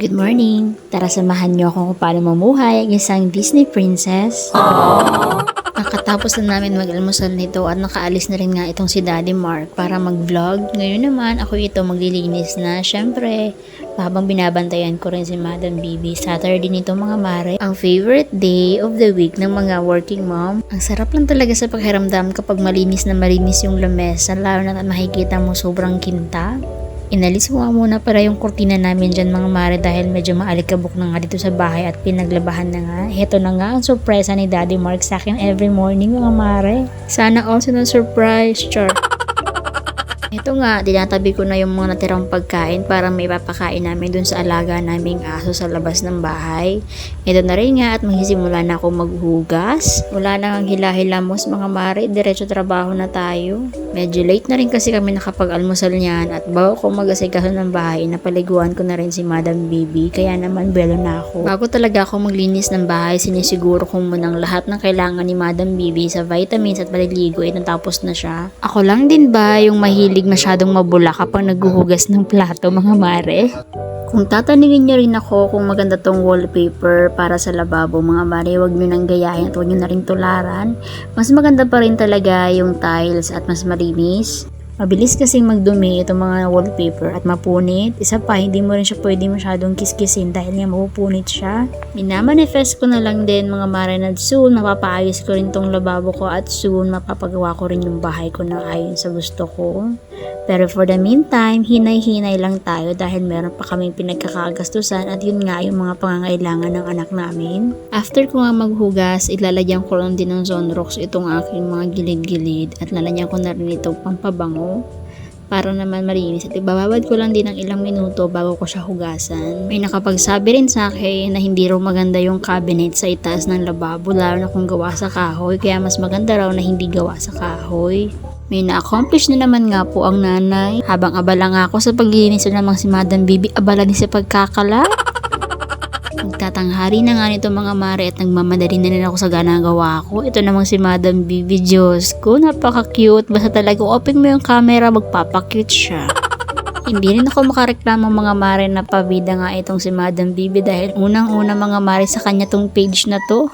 Good morning! Tara samahan niyo ako kung paano mamuhay ang isang Disney princess. Nakatapos na namin mag-almusal nito at nakaalis na rin nga itong si Daddy Mark para mag-vlog. Ngayon naman ako ito maglilinis na. Syempre, habang binabantayan ko rin si Madam Bibi. Saturday nito mga mare. Ang favorite day of the week ng mga working mom. Ang sarap lang talaga sa pakiramdam kapag malinis na malinis yung lamesa. Lalo na makikita mo sobrang kinta. Inalis ko nga muna para yung kurtina namin dyan mga mare dahil medyo maalikabok na nga dito sa bahay at pinaglabahan na nga. Heto na nga ang surpresa ni Daddy Mark sa akin every morning mga mare. Sana also na surprise, char. Ito nga, dinatabi ko na yung mga natirang pagkain para may papakain namin dun sa alaga naming aso sa labas ng bahay. Ito na rin nga at magsisimula na ako maghugas. Wala na ang hila-hilamos mga mare, diretso trabaho na tayo. Medyo late na rin kasi kami nakapag-almusal niyan at bago ko mag-asikaso ng bahay, napaliguan ko na rin si Madam Bibi kaya naman belo na ako. Bago talaga ako maglinis ng bahay, sinisiguro ko munang lahat ng kailangan ni Madam Bibi sa vitamins at paliligo ay natapos na siya. Ako lang din ba yung mahilig masyadong mabula kapag naghuhugas ng plato mga mare? Kung tatanungin nyo rin ako kung maganda tong wallpaper para sa lababo mga mare, huwag nyo nang gayahin at huwag nyo na rin tularan. Mas maganda pa rin talaga yung tiles at mas malinis. Mabilis kasing magdumi itong mga wallpaper at mapunit. Isa pa, hindi mo rin siya pwede masyadong kiskisin dahil nga mapupunit siya. Minamanifest ko na lang din mga mare na soon mapapaayos ko rin tong lababo ko at soon mapapagawa ko rin yung bahay ko na ayon sa gusto ko. Pero for the meantime, hinay-hinay lang tayo dahil meron pa kaming pinagkakagastusan at yun nga yung mga pangangailangan ng anak namin. After ko nga maghugas, ilalagyan ko lang din ng Zonrox itong aking mga gilid-gilid at lalagyan ko na rin itong pampabango para naman malinis at ibababad ko lang din ng ilang minuto bago ko siya hugasan. May nakapagsabi rin sa akin na hindi raw maganda yung cabinet sa itaas ng lababo lalo na kung gawa sa kahoy kaya mas maganda raw na hindi gawa sa kahoy. May na-accomplish na naman nga po ang nanay. Habang abala nga ako sa paglilinis namang si Madam Bibi, abala din sa pagkakala. Magtatanghari na nga nito mga mare at nagmamadali na rin ako sa ginagawa ko. Ito namang si Madam Bibi, Diyos ko, napaka-cute. Basta talaga open mo yung camera, magpapa-cute siya. Hindi rin ako makareklamo mga mare na pabida nga itong si Madam Bibi dahil unang-una mga mare sa kanya tong page na to.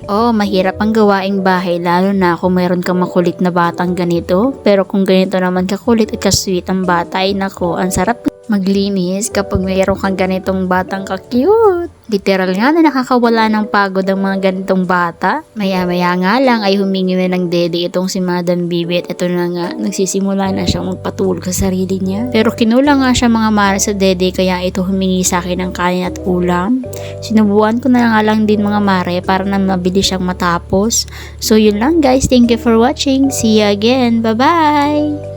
Oh, mahirap ang gawaing bahay lalo na kung mayroon kang makulit na batang ganito. Pero kung ganito naman kakulit at kasweet ang bata ay nako, ang sarap maglinis kapag mayroon kang ganitong batang ka-cute. Literal nga na nakakawala ng pagod ang mga ganitong bata. Maya-maya nga lang ay humingi na ng dede itong si Madam Bibi at ito na nga, nagsisimula na siyang magpatulog sa sarili niya. Pero kinulang nga siya mga mare sa dede kaya ito humingi sa akin ng kanin at ulam. Sinubuan ko na nga lang din mga mare para na mabilis siyang matapos. So yun lang guys, thank you for watching. See you again. Bye-bye!